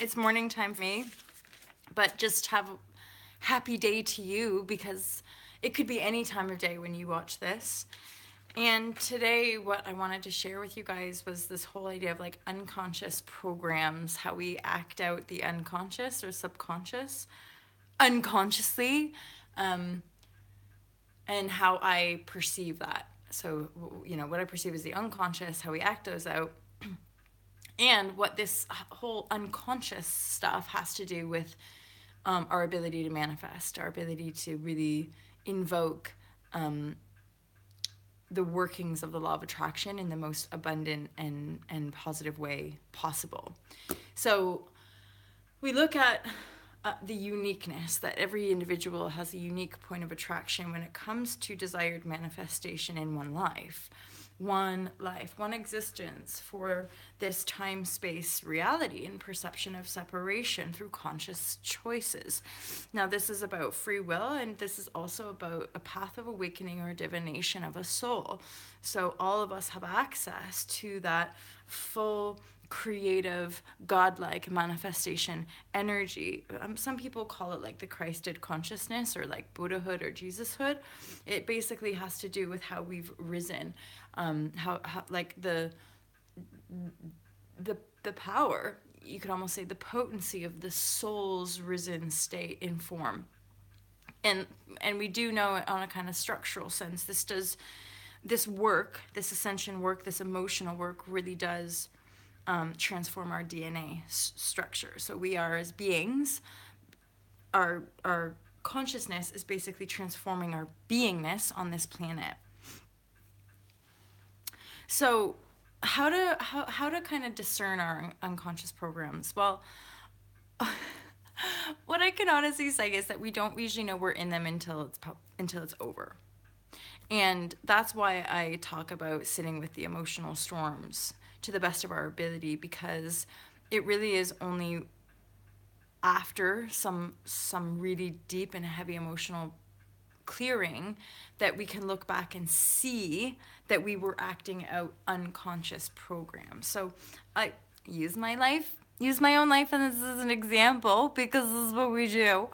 It's morning time for me, but just have a happy day to you because it could be any time of day when you watch this. And today, what I wanted to share with you guys was this whole idea of like unconscious programs, how we act out the unconscious or subconscious unconsciously, um, and how I perceive that. So, what I perceive as the unconscious, how we act those out, and what this whole unconscious stuff has to do with our ability to manifest, our ability to really invoke the workings of the law of attraction in the most abundant and positive way possible. So we look at the uniqueness that every individual has a unique point of attraction when it comes to desired manifestation in one life, one existence for this time space reality and perception of separation through conscious choices. Now, this is about free will, and this is also about a path of awakening or divination of a soul. So, all of us have access to that full creative godlike manifestation energy. Some people call it like the Christed consciousness or like Buddhahood or Jesushood. It basically has to do with how we've risen, how like the power, you could almost say the potency of the soul's risen state in form. And we do know on a kind of structural sense, this work, this ascension work, this emotional work really does transform our DNA structure. So we are, as beings, our consciousness is basically transforming our beingness on this planet. So how to kind of discern our unconscious programs? Well, what I can honestly say is that we don't usually know we're in them until it's over. And that's why I talk about sitting with the emotional storms to the best of our ability, because it really is only after some really deep and heavy emotional clearing that we can look back and see that we were acting out unconscious programs. So I use my own life, and this is an example because this is what we do.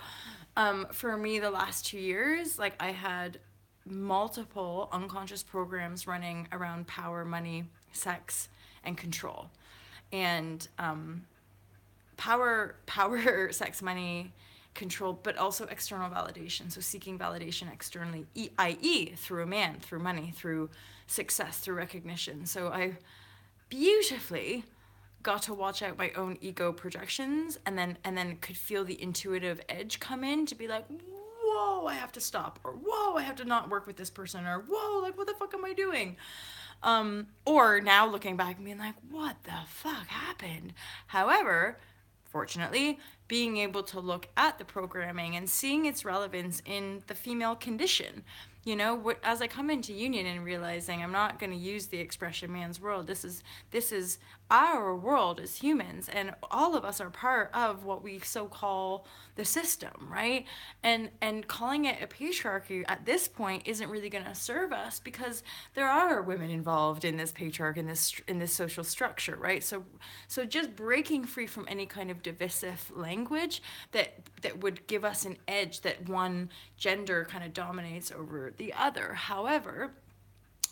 For me, the last 2 years, like I had multiple unconscious programs running around power, money, sex, and control. And power, sex, money, control, but also external validation. So seeking validation externally, i.e. through a man, through money, through success, through recognition. So I beautifully got to watch out my own ego projections, and then could feel the intuitive edge come in to be like, whoa, I have to stop, or whoa, I have to not work with this person, or whoa, like what the fuck am I doing? Or now looking back and being like, what the fuck happened? However, fortunately, being able to look at the programming and seeing its relevance in the female condition. As I come into union and realizing I'm not going to use the expression man's world, this is our world as humans, and all of us are part of what we so call the system, right? And calling it a patriarchy at this point isn't really going to serve us, because there are women involved in this patriarch, in this social structure, right? So just breaking free from any kind of divisive language that would give us an edge that one gender kind of dominates over the other. However,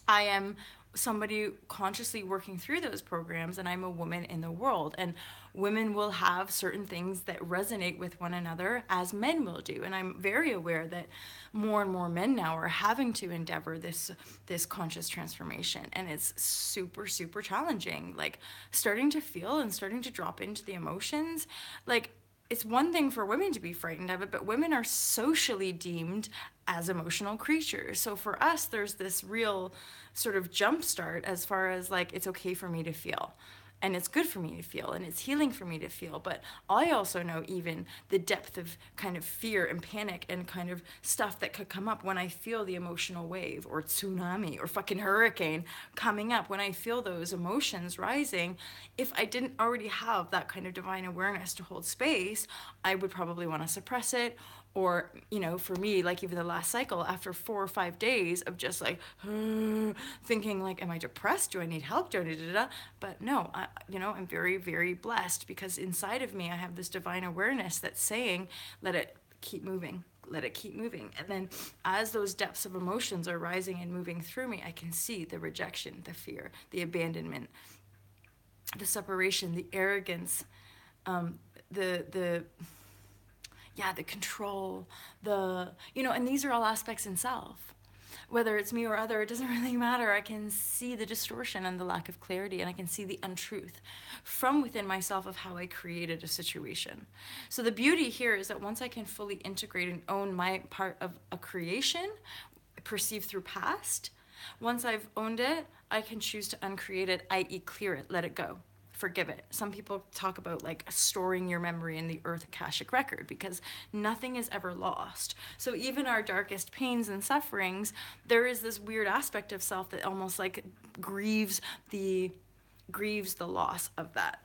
I am somebody consciously working through those programs, and I'm a woman in the world, and women will have certain things that resonate with one another as men will do. And I'm very aware that more and more men now are having to endeavor this conscious transformation, and it's super, super challenging, like starting to feel and starting to drop into the emotions. Like, it's one thing for women to be frightened of it, but women are socially deemed as emotional creatures. So for us, there's this real sort of jump start as far as like, it's okay for me to feel. And it's good for me to feel, and it's healing for me to feel. But I also know even the depth of kind of fear and panic and kind of stuff that could come up when I feel the emotional wave or tsunami or fucking hurricane coming up. When I feel those emotions rising, if I didn't already have that kind of divine awareness to hold space, I would probably want to suppress it, Or, for me, like even the last cycle, after 4 or 5 days of just like thinking like, am I depressed? Do I need help? Do I need da, da, da? But no, I'm very, very blessed, because inside of me, I have this divine awareness that's saying, let it keep moving. Let it keep moving. And then as those depths of emotions are rising and moving through me, I can see the rejection, the fear, the abandonment, the separation, the arrogance, the the control, and these are all aspects in self. Whether it's me or other, it doesn't really matter. I can see the distortion and the lack of clarity, and I can see the untruth from within myself of how I created a situation. So the beauty here is that once I can fully integrate and own my part of a creation, perceived through past, once I've owned it, I can choose to uncreate it, i.e. clear it, let it go. Forgive it. Some people talk about like storing your memory in the earth Akashic record, because nothing is ever lost. So even our darkest pains and sufferings, there is this weird aspect of self that almost like grieves the loss of that.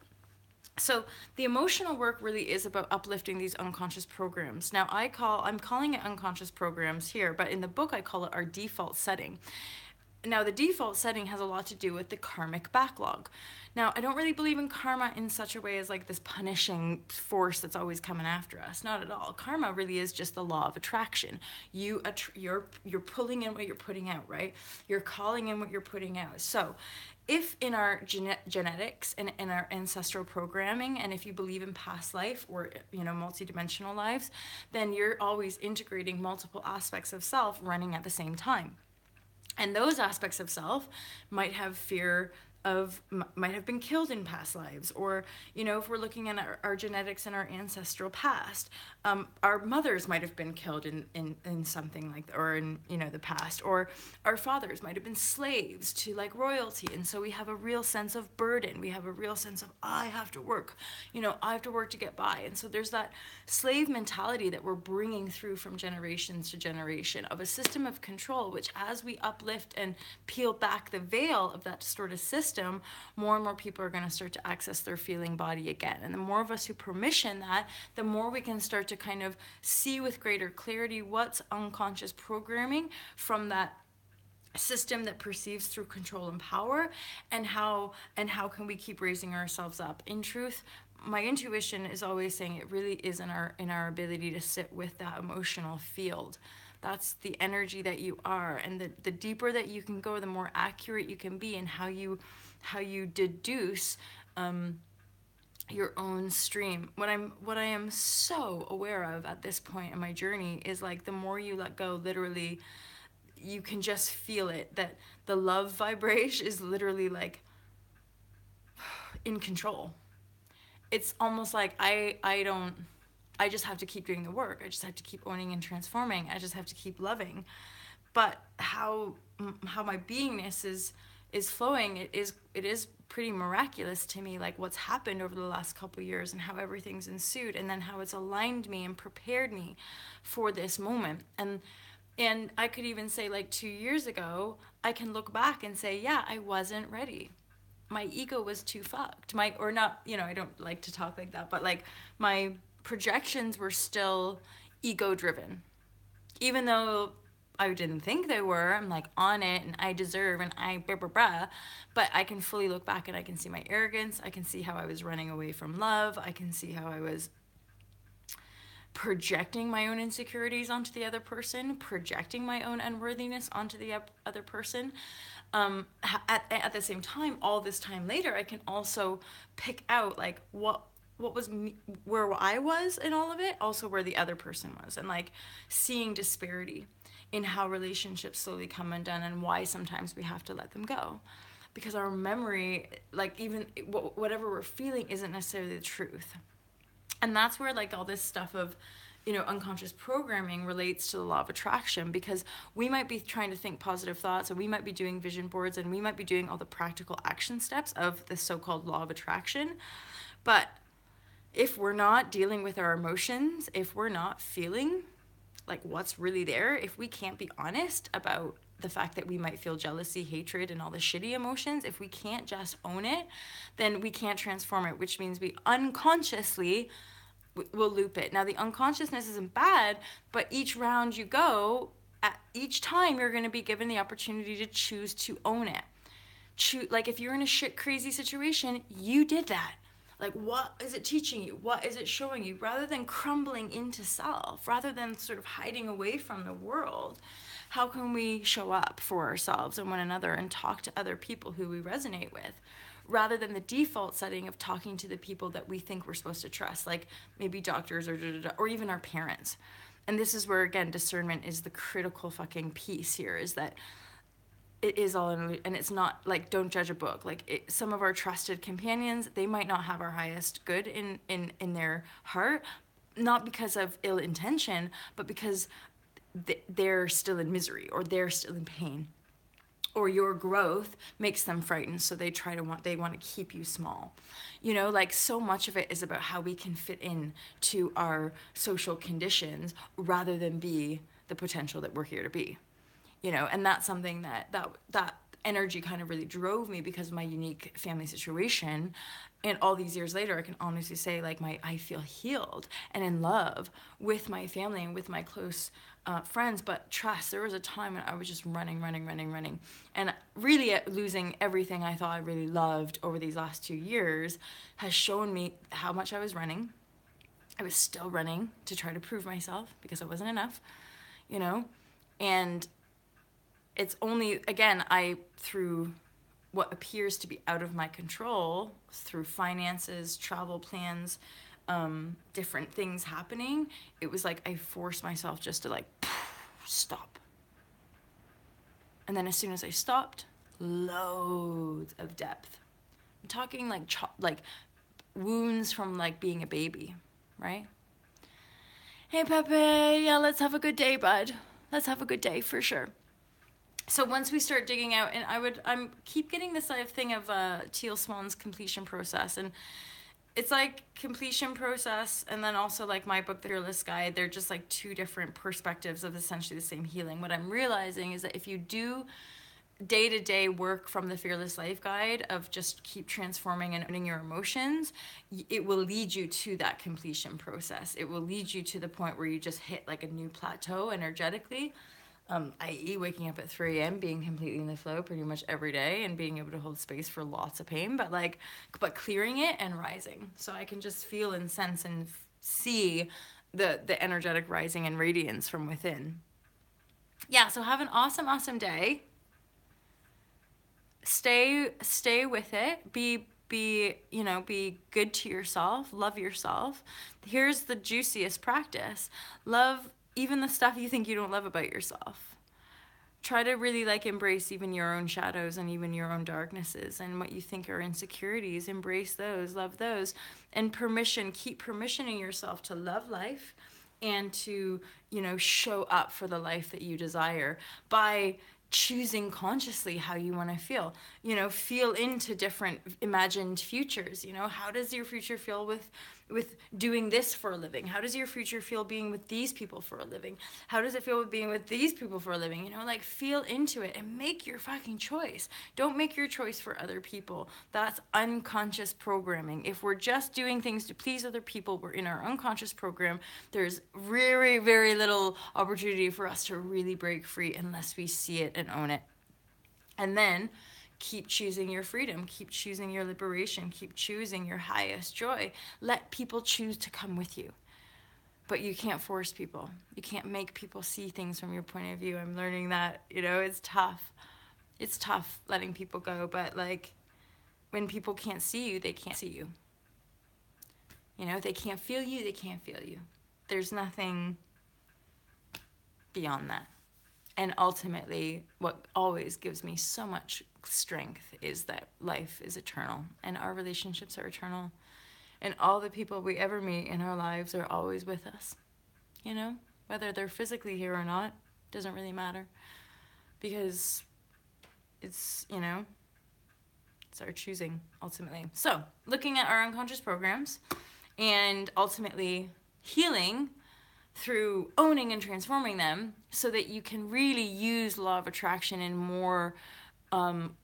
So the emotional work really is about uplifting these unconscious programs. Now I'm calling it unconscious programs here, but in the book I call it our default setting. Now, the default setting has a lot to do with the karmic backlog. Now, I don't really believe in karma in such a way as like this punishing force that's always coming after us. Not at all. Karma really is just the law of attraction. You're pulling in what you're putting out, right? You're calling in what you're putting out. So, if in our genetics and in our ancestral programming, and if you believe in past life or multidimensional lives, then you're always integrating multiple aspects of self running at the same time. And those aspects of self might have fear might have been killed in past lives, or if we're looking at our genetics and our ancestral past, our mothers might have been killed in something like that, or in the past, or our fathers might have been slaves to like royalty, and so we have a real sense of burden. We have a real sense of I have to work, I have to work to get by, and so there's that slave mentality that we're bringing through from generations to generation of a system of control, which as we uplift and peel back the veil of that distorted system, more and more people are going to start to access their feeling body again. And the more of us who permission that, the more we can start to kind of see with greater clarity what's unconscious programming from that system that perceives through control and power, and how can we keep raising ourselves up. In truth, my intuition is always saying it really is in our ability to sit with that emotional field. That's the energy that you are, and the deeper that you can go, the more accurate you can be in how you deduce your own stream. What I am so aware of at this point in my journey is like the more you let go, literally, you can just feel it, that the love vibration is literally like in control. It's almost like I just have to keep doing the work. I just have to keep owning and transforming. I just have to keep loving. But how my beingness is flowing, it is pretty miraculous to me, like what's happened over the last couple of years and how everything's ensued, and then how it's aligned me and prepared me for this moment. And I could even say, like 2 years ago, I can look back and say, yeah, I wasn't ready. My ego was too fucked. I don't like to talk like that, but like my projections were still ego driven. Even though I didn't think they were, I'm like on it and I deserve and I blah, blah, blah. But I can fully look back and I can see my arrogance. I can see how I was running away from love. I can see how I was projecting my own insecurities onto the other person, projecting my own unworthiness onto the other person. At the same time, all this time later, I can also pick out like what was me, where I was in all of it, also where the other person was, and like seeing disparity in how relationships slowly come undone and why sometimes we have to let them go, because our memory, like even whatever we're feeling, isn't necessarily the truth. And that's where like all this stuff of unconscious programming relates to the law of attraction, because we might be trying to think positive thoughts, and we might be doing vision boards, and we might be doing all the practical action steps of the so-called law of attraction. But if we're not dealing with our emotions, if we're not feeling like what's really there, if we can't be honest about the fact that we might feel jealousy, hatred, and all the shitty emotions, if we can't just own it, then we can't transform it, which means we unconsciously we'll loop it. Now, the unconsciousness isn't bad, but each round you go, at each time you're going to be given the opportunity to choose to own it. Like if you're in a shit crazy situation, you did that. Like, what is it teaching you? What is it showing you? Rather than crumbling into self, rather than sort of hiding away from the world, how can we show up for ourselves and one another and talk to other people who we resonate with, rather than the default setting of talking to the people that we think we're supposed to trust, like maybe doctors or even our parents. And this is where, again, discernment is the critical fucking piece here, is that it is all in, and it's not like, don't judge a book. Like some of our trusted companions, they might not have our highest good in their heart, not because of ill intention, but because they're still in misery, or they're still in pain, or your growth makes them frightened, so they want to keep you small. You know, like so much of it is about how we can fit in to our social conditions rather than be the potential that we're here to be. You know, and that's something that energy kind of really drove me because of my unique family situation. And all these years later, I can honestly say, like, I feel healed and in love with my family and with my close friends. But trust, there was a time when I was just running, and really losing everything I thought I really loved over these last 2 years has shown me how much I was running. I was still running to try to prove myself because I wasn't enough, you know, and it's only, again, through what appears to be out of my control, through finances, travel plans, different things happening, it was like I forced myself just to like stop. And then as soon as I stopped, loads of depth. I'm talking like wounds from like being a baby, right? Hey Pepe, yeah, let's have a good day, bud. Let's have a good day for sure. So once we start digging out, and I'm keep getting this thing of Teal Swan's completion process, and it's like completion process, and then also like my book, The Fearless Guide. They're just like two different perspectives of essentially the same healing. What I'm realizing is that if you do day-to-day work from the Fearless Life Guide of just keep transforming and owning your emotions, it will lead you to that completion process. It will lead you to the point where you just hit like a new plateau energetically. I.e. waking up at 3 a.m., being completely in the flow pretty much every day and being able to hold space for lots of pain, but clearing it and rising. So I can just feel and sense and see the energetic rising and radiance from within. Yeah, so have an awesome, awesome day. Stay with it. Be good to yourself. Love yourself. Here's the juiciest practice. Love even the stuff you think you don't love about yourself. Try to really like embrace even your own shadows and even your own darknesses and what you think are insecurities. Embrace those, love those, and keep permissioning yourself to love life and to, show up for the life that you desire by choosing consciously how you want to feel. Feel into different imagined futures. How does your future feel with doing this for a living? How does your future feel being with these people for a living? How does it feel with being with these people for a living? Feel into it and make your fucking choice. Don't make your choice for other people. That's unconscious programming. If we're just doing things to please other people, we're in our unconscious program. There's very, very little opportunity for us to really break free unless we see it and own it. And then keep choosing your freedom, keep choosing your liberation, keep choosing your highest joy. Let people choose to come with you. But you can't force people. You can't make people see things from your point of view. I'm learning that, it's tough. It's tough letting people go, but when people can't see you, they can't see you. If they can't feel you, they can't feel you. There's nothing beyond that. And ultimately, what always gives me so much strength is that life is eternal and our relationships are eternal. And all the people we ever meet in our lives are always with us. Whether they're physically here or not, doesn't really matter. Because it's our choosing, ultimately. So, looking at our unconscious programs and ultimately healing through owning and transforming them so that you can really use law of attraction in more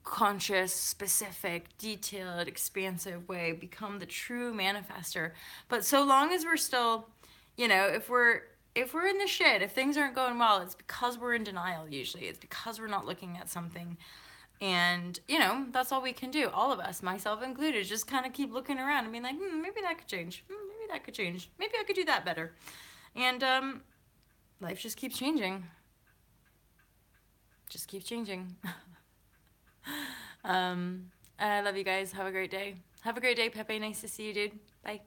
conscious, specific, detailed, expansive way, become the true manifester. But so long as we're still, if we're in the shit, if things aren't going well, it's because we're in denial usually. It's because we're not looking at something. And, that's all we can do. All of us, myself included, just kind of keep looking around and being like, maybe that could change. Maybe that could change. Maybe I could do that better. And life just keeps changing. Just keeps changing. I love you guys. Have a great day. Have a great day, Pepe. Nice to see you, dude. Bye.